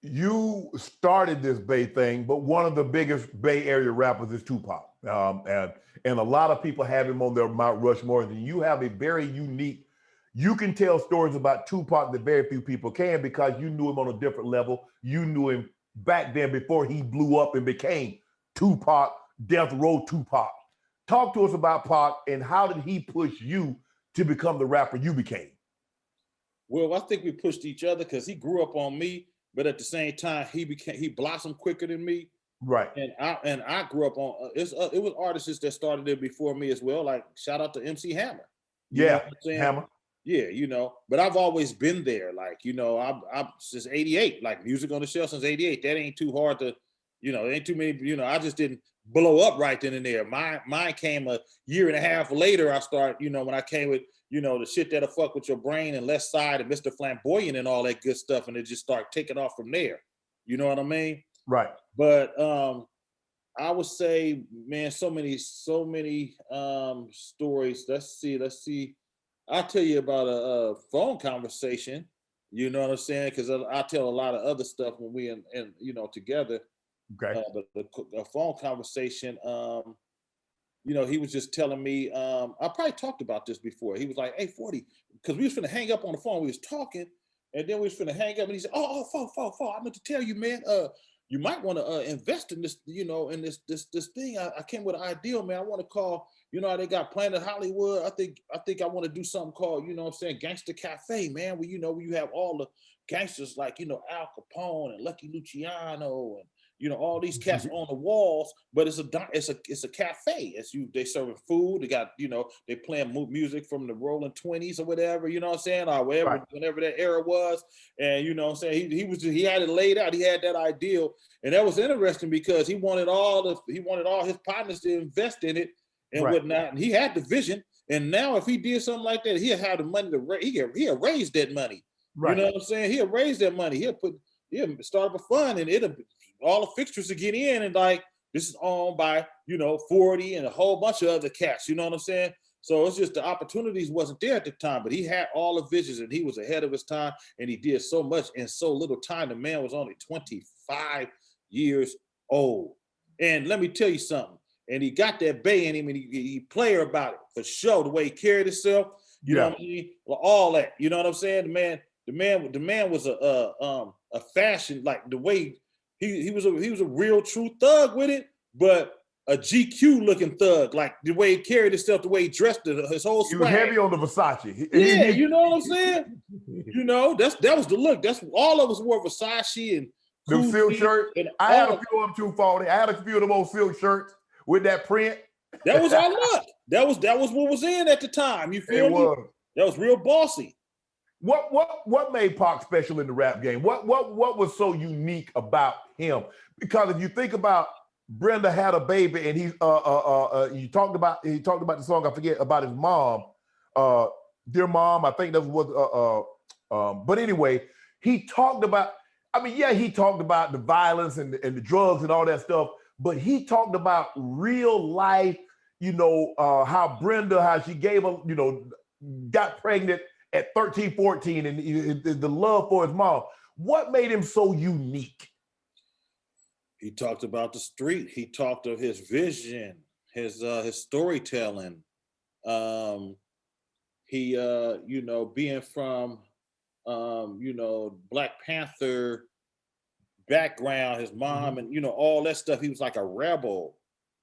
you started this Bay thing, but one of the biggest Bay Area rappers is Tupac. And a lot of people have him on their Mount Rushmore. And you have a very unique, you can tell stories about Tupac that very few people can because you knew him on a different level. You knew him back then before he blew up and became Tupac, Death Row Tupac. Talk to us about Pac and how did he push you to become the rapper you became? Well, I think we pushed each other because he grew up on me, but at the same time, he blossomed quicker than me. Right. And I grew up on it was artists that started there before me as well. Like shout out to MC Hammer. You know what I'm saying? Hammer. Yeah, but I've always been there. Like, I'm since 88, like music on the shelf since 88. That ain't too hard to, it ain't too many, I just didn't blow up right then and there. Mine came a year and a half later. I started, when I came with, the shit that'll fuck with your brain and Left Side and Mr. Flamboyant and all that good stuff. And it just started taking off from there. You know what I mean? Right. But I would say, man, so many stories. Let's see. I'll tell you about a phone conversation. You know what I'm saying? Because I tell a lot of other stuff when we in together. Okay. But a phone conversation. He was just telling me. I probably talked about this before. He was like, "Hey, 40," because we was finna hang up on the phone. We was talking, and then we was finna hang up, and he said, "Oh, 4. I meant to tell you, man. You might want to invest in this, in this thing. I came with an idea, man. I want to call, they got Planet Hollywood. I think I want to do something called, Gangster Cafe, man. Where where you have all the gangsters like, Al Capone and Lucky Luciano and all these cats on the walls, but it's a cafe. They serving food. They got they playing music from the Rolling 20s or whatever. You know what I'm saying? Or whenever that era was. And what I'm saying, he had it laid out. He had that ideal, and that was interesting because he wanted all his partners to invest in it and whatnot. And he had the vision. And now if he did something like that, he'll have the money to raise. He'll raise that money. Right. You know what I'm saying? He'll raise that money. He'll start up a fund, and all the fixtures to get in, and like this is owned by 40 and a whole bunch of other cats. You know what I'm saying? So it's just the opportunities wasn't there at the time, but he had all the visions, and he was ahead of his time, and he did so much in so little time. The man was only 25 years old, and let me tell you something. And he got that bay in him, and he player about it for sure. The way he carried himself, you know what I mean? Well, all that, you know what I'm saying? The man was a fashion, like the way. He was a real true thug with it, but a GQ looking thug, like the way he carried himself, the way he dressed, his whole swag. He was heavy on the Versace. Yeah, you know what I'm saying? That was the look. That's all of us wore Versace and the silk shirt. I had a few of them too, 40. I had a few of them old silk shirts with that print. That was our look. That was what was in at the time. You feel me? That was real bossy. What made Pac special in the rap game? What was so unique about him? Because if you think about Brenda Had a Baby, and he talked about the song, I forget, about his mom, Dear Mom, I think that was but anyway, he talked about, he talked about the violence and the drugs and all that stuff, but he talked about real life, how Brenda, how she gave him, got pregnant at 13, 14, and the love for his mom. What made him so unique? He talked about the street. He talked of his vision, his storytelling. He being from Black Panther background, his mom, and all that stuff. He was like a rebel,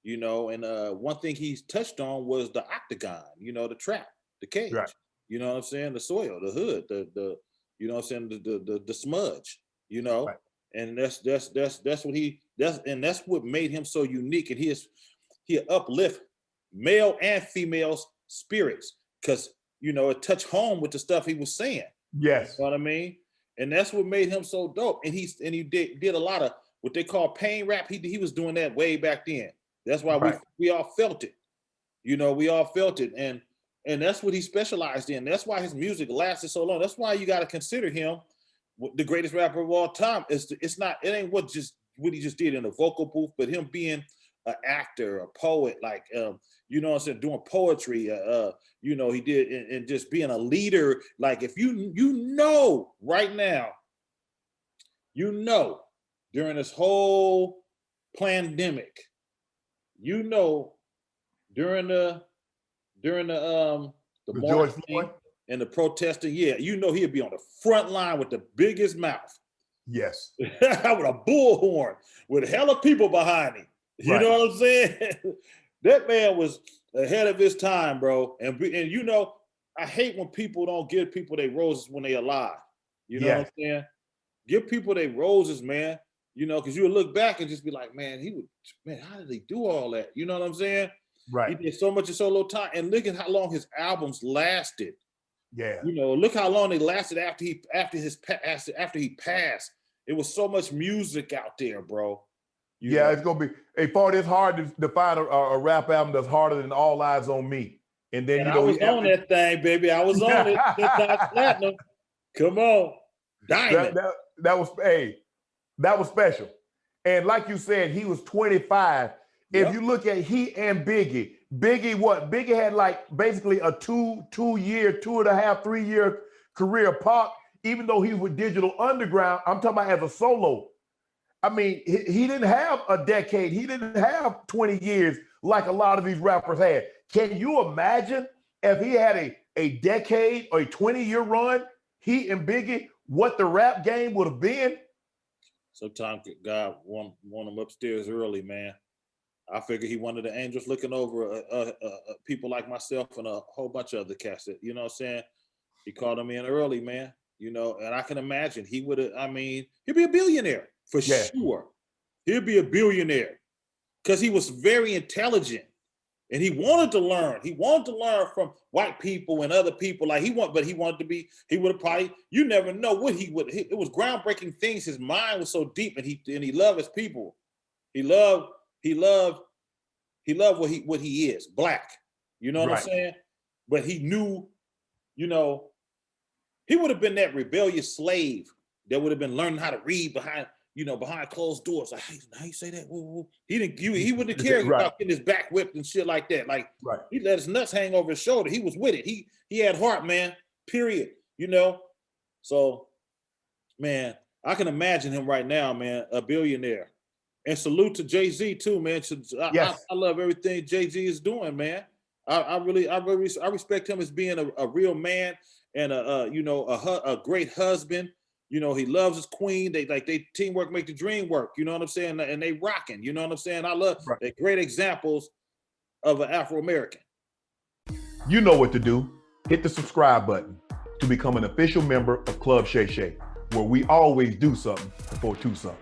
and one thing he's touched on was the octagon, the trap, the cage. Right. You know what I'm saying? The soil, the hood, the the smudge, right. And that's what made him so unique. And he uplift male and female spirits because it touched home with the stuff he was saying. Yes. You know what I mean? And that's what made him so dope. And he did a lot of what they call pain rap. He was doing that way back then. That's why we all felt it. We all felt it. And that's what he specialized in. That's why his music lasted so long. That's why you got to consider him the greatest rapper of all time. It ain't what he just did in the vocal booth, but him being an actor, a poet, like what I'm saying, doing poetry. He did and just being a leader. Like if you right now, you know, during this whole pandemic, you know, during the George marching Floyd? and the protesting, yeah, you know he'd be on the front line with the biggest mouth. Yes. With a bullhorn, with hella people behind him. You Right. know what I'm saying? That man was ahead of his time, bro. And you know, I hate when people don't give people their roses when they alive. You know what I'm saying? Give people their roses, man. You know, because you'll look back and just be like, man, how did he do all that? You know what I'm saying? Right. He did so much in so little time. And look at how long his albums lasted. Yeah. You know, look how long they lasted after he passed. It was so much music out there, bro. You know? It's gonna be E-40. It's hard to find a rap album that's harder than All Eyes on Me. And then I was on that thing, baby. I was on it. Platinum. Come on, diamond. That was special. And like you said, he was 25. Yep. If you look at he and Biggie, Biggie had like basically a 2-year, 2.5, 3-year career. Pac, even though he was with Digital Underground, I'm talking about as a solo. I mean, he didn't have a decade. He didn't have 20 years like a lot of these rappers had. Can you imagine if he had a decade or a 20-year run, he and Biggie, what the rap game would have been? Sometimes God want him upstairs early, man. I figure he wanted the angels looking over people like myself and a whole bunch of other cats. You know what I'm saying? He called him in early, man. You know, and I can imagine he would have, I mean, he'd be a billionaire for sure. He'd be a billionaire because he was very intelligent and he wanted to learn. He wanted to learn from white people and other people. Like he would have probably, you never know what it was groundbreaking things. His mind was so deep and he loved his people. He loved what he is, black. You know what I'm saying? But he knew, you know, he would have been that rebellious slave that would have been learning how to read behind closed doors. Like, how you say that? Woo. He wouldn't care about getting his back whipped and shit like that. Like he let his nuts hang over his shoulder. He was with it. He had heart, man. Period. You know? So, man, I can imagine him right now, man, a billionaire. And salute to Jay-Z too, man. I love everything Jay-Z is doing, man. I respect him as being a real man and a great husband. You know, he loves his queen. They teamwork make the dream work. You know what I'm saying? And they rocking. You know what I'm saying? I love they're great examples of an Afro-American. You know what to do. Hit the subscribe button to become an official member of Club Shay Shay, where we always do something for two something.